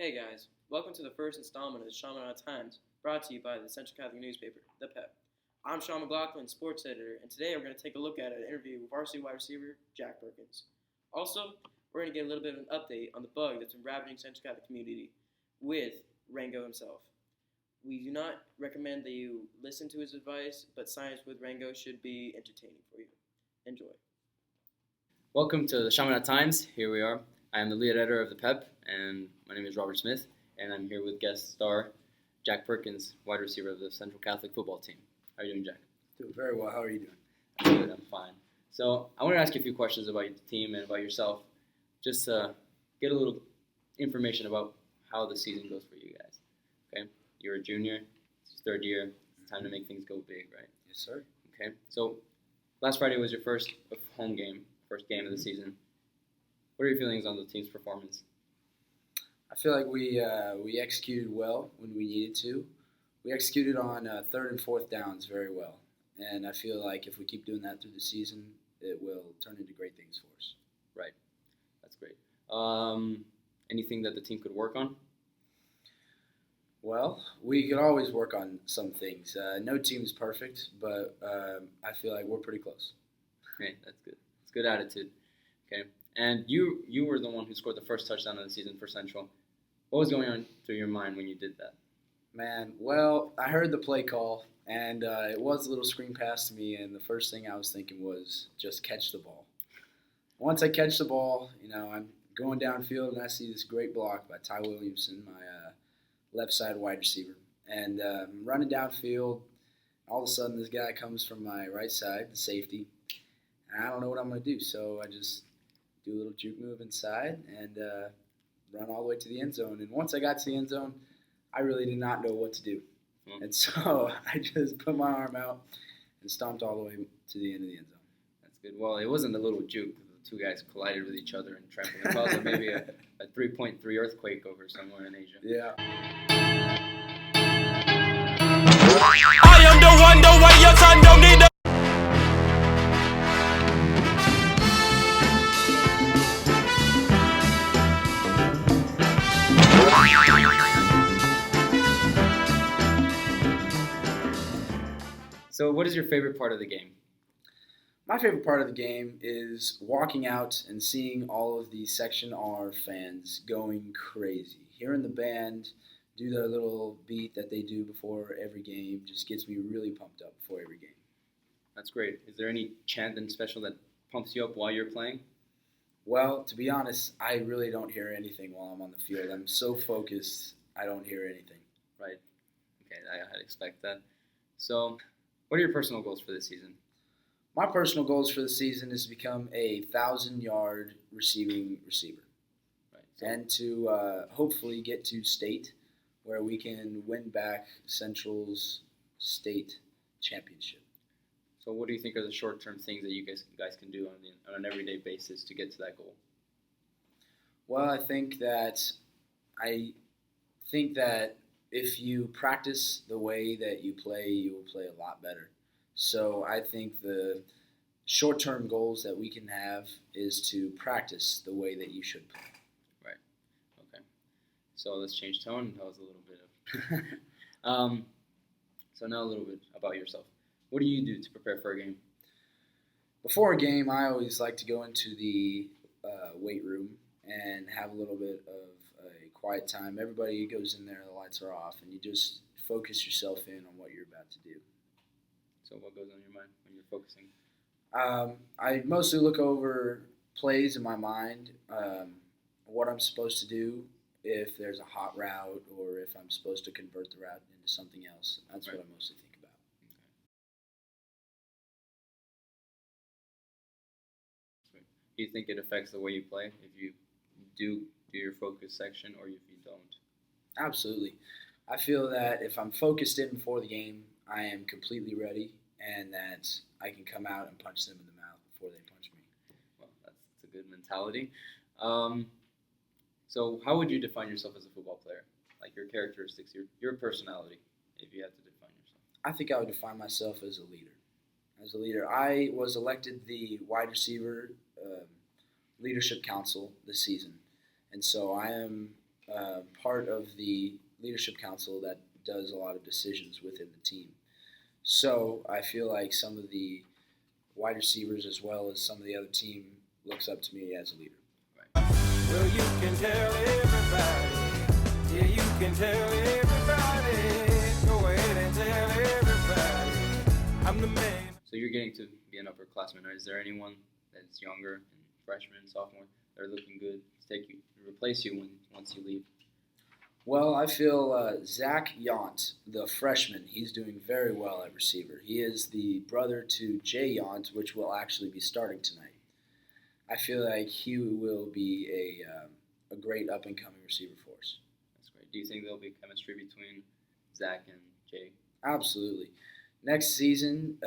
Hey guys, welcome to the first installment of the Chaminade Times, brought to you by the Central Catholic newspaper, The Pep. I'm Sean McLaughlin, sports editor, and today we're going to take a look at an interview with varsity wide receiver Jack Perkins. Also, we're going to get a little bit of an update on the bug that's been ravaging Central Catholic community with Rengo himself. We do not recommend that you listen to his advice, but science with Rengo should be entertaining for you. Enjoy. Welcome to the Chaminade Times. Here we are. I am the lead editor of the PEP, and my name is Robert Smith, and I'm here with guest star Jack Perkins, wide receiver of the Central Catholic football team. How are you doing, Jack? Doing very well. How are you doing? I'm good. I'm fine. So I want to ask you a few questions about the team and about yourself, just to get a little information about how the season goes for you guys. Okay, you're a junior. It's your third year. It's time to make things go big, right? Yes, sir. Okay. So last Friday was your first home game, first game of the season. What are your feelings on the team's performance? I feel like we executed well when we needed to. We executed on third and fourth downs very well, and I feel like if we keep doing that through the season, it will turn into great things for us. Right. That's great. Anything that the team could work on? Well, we could always work on some things. No team is perfect, but I feel like we're pretty close. Okay, that's good. It's good attitude. Okay. And you were the one who scored the first touchdown of the season for Central. What was going on through your mind when you did that? Man, well, I heard the play call, and it was a little screen pass to me, and the first thing I was thinking was just catch the ball. Once I catch the ball, I'm going downfield, and I see this great block by Ty Williamson, my left side wide receiver. And I'm running downfield. All of a sudden, this guy comes from my right side, the safety, and I don't know what I'm going to do, so I just do a little juke move inside and run all the way to the end zone. And once I got to the end zone, I really did not know what to do. And so I just put my arm out and stomped all the way to the end of the end zone. That's good. Well, it wasn't a little juke. The two guys collided with each other and trampled. It caused maybe a 3.3 earthquake over somewhere in Asia. Yeah. I am the one, the way your son don't need the So what is your favorite part of the game? My favorite part of the game is walking out and seeing all of the Section R fans going crazy. Hearing the band do their little beat that they do before every game just gets me really pumped up before every game. That's great. Is there any chant and special that pumps you up while you're playing? Well, to be honest, I really don't hear anything while I'm on the field. I'm so focused, I don't hear anything. Right. Okay, I'd expect that. So what are your personal goals for this season? My personal goals for the season is to become a 1,000-yard receiving receiver. Right. So, And to hopefully get to state where we can win back Central's state championship. so what do you think are the short-term things that you guys can do on an everyday basis to get to that goal? Well, I think that if you practice the way that you play, you will play a lot better. So I think the short-term goals that we can have is to practice the way that you should play. Right. Okay. So let's change tone. That was a little bit of. So now a little bit about yourself. What do you do to prepare for a game? Before a game, I always like to go into the weight room and have a little bit of a quiet time. Everybody goes in there, the lights are off, and you just focus yourself in on what you're about to do. So what goes on your mind when you're focusing? I mostly look over plays in my mind, what I'm supposed to do, if there's a hot route or if I'm supposed to convert the route into something else. That's Right. what I mostly think about. Okay. Do you think it affects the way you play if you do your focus section or if you don't? Absolutely. I feel that if I'm focused in before the game, I am completely ready and that I can come out and punch them in the mouth before they punch me. Well, that's a good mentality. So how would you define yourself as a football player? Like your characteristics, your personality, if you had to define yourself. I think I would define myself as a leader. I was elected the wide receiver leadership council this season, and so I am part of the leadership council that does a lot of decisions within the team. So I feel like some of the wide receivers as well as some of the other team looks up to me as a leader. Well, you can tell everybody. Yeah, you can tell everybody. Go ahead and tell everybody. I'm the man. So you're getting to be an upperclassman. Right? Is there anyone that's younger, freshman, sophomore, that are looking good to replace you once you leave? Well, I feel Zach Yount, the freshman, he's doing very well at receiver. He is the brother to Jay Yount, which will actually be starting tonight. I feel like he will be a great up-and-coming receiver for us. That's great. Do you think there'll be chemistry between Zach and Jay? Absolutely. Next season,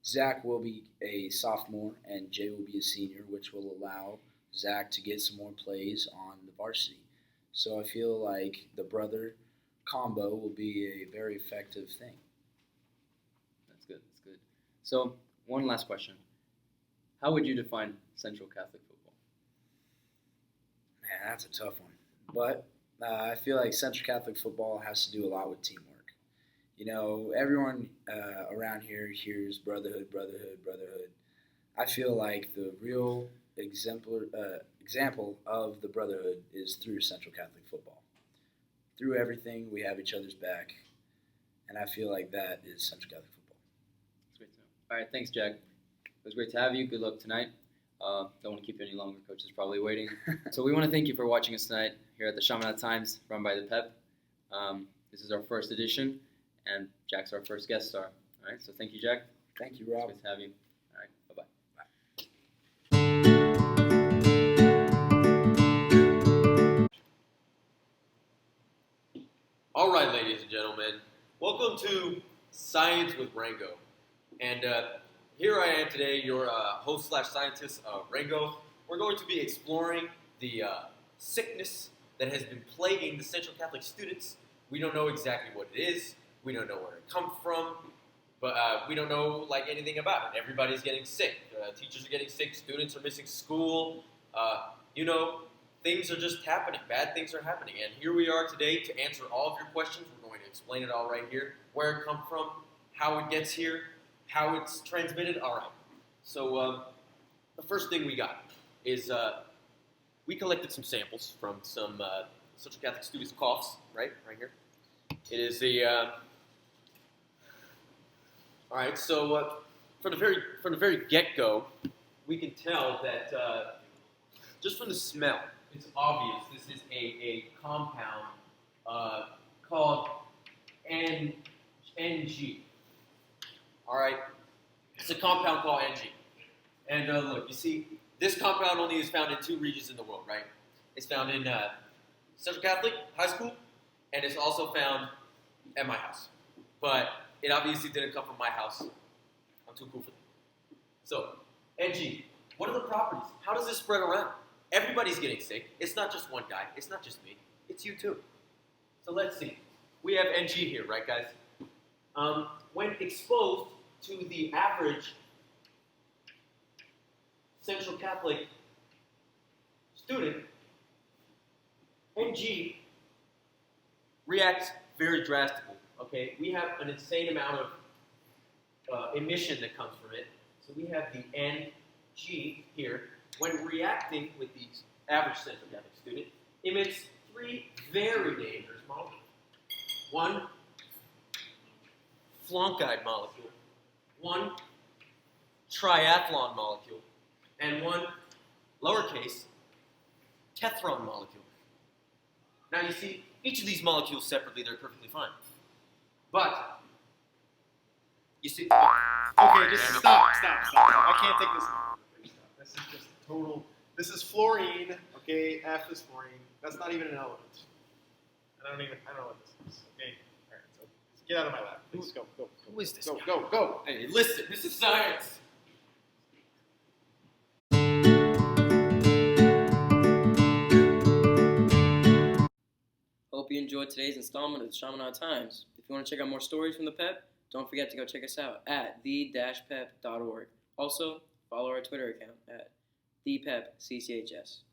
Zach will be a sophomore and Jay will be a senior, which will allow Zach to get some more plays on the varsity. So I feel like the brother combo will be a very effective thing. That's good. That's good. So one last question. How would you define Central Catholic football? Man, that's a tough one. But I feel like Central Catholic football has to do a lot with teamwork. You know, everyone around here hears brotherhood, brotherhood, brotherhood. I feel like the real example of the brotherhood is through Central Catholic football. Through everything, we have each other's back, and I feel like that is Central Catholic football. That's great to know. All right, thanks, Jack. It was great to have you. Good luck tonight. Don't want to keep you any longer. Coach is probably waiting. So we want to thank you for watching us tonight here at the Chaminade Times, run by the PEP. This is our first edition, and Jack's our first guest star. All right, so thank you, Jack. Thank you, Rob. It's good to have you. All right, bye-bye. All right, ladies and gentlemen, welcome to Science with Rengo. And here I am today, your host/scientist, Rengo. We're going to be exploring the sickness that has been plaguing the Central Catholic students. We don't know exactly what it is. We don't know where it comes from. But we don't know anything about it. Everybody's getting sick. Teachers are getting sick. Students are missing school. Things are just happening. Bad things are happening. And here we are today to answer all of your questions. We're going to explain it all right here. Where it comes from, how it gets here, how it's transmitted. All right. So the first thing we got is we collected some samples from some Central Catholic students' coughs, right here. It is the... all right, so from the very get-go, we can tell that just from the smell, it's obvious this is a compound called NG. All right, it's a compound called NG. And look, you see, this compound only is found in 2 regions in the world, right? It's found in Central Catholic High School, and it's also found at my house. But it obviously didn't come from my house. I'm too cool for that. So, NG, what are the properties? How does this spread around? Everybody's getting sick. It's not just one guy. It's not just me. It's you too. So let's see. We have NG here, right, guys? When exposed to the average Central Catholic student, NG reacts very drastically. Okay, we have an insane amount of emission that comes from it. So we have the NG here. When reacting with the average Central Catholic student, emits 3 very dangerous molecules. 1 flunkide molecule, 1 triathlon molecule, and 1 lowercase tethron molecule. Now you see, each of these molecules separately, they're perfectly fine. But, you see... Okay, just stop. I can't take this. This is just total... This is fluorine, okay? F is fluorine. That's not even an element. I don't know what this is. Okay, alright, so get out of my lab. Please go. Who is this guy? Go. Hey, listen, this is science. Hope you enjoyed today's installment of the Chaminade Times. If you want to check out more stories from the PEP, don't forget to go check us out at the-pep.org. Also, follow our Twitter account at thepepcchs.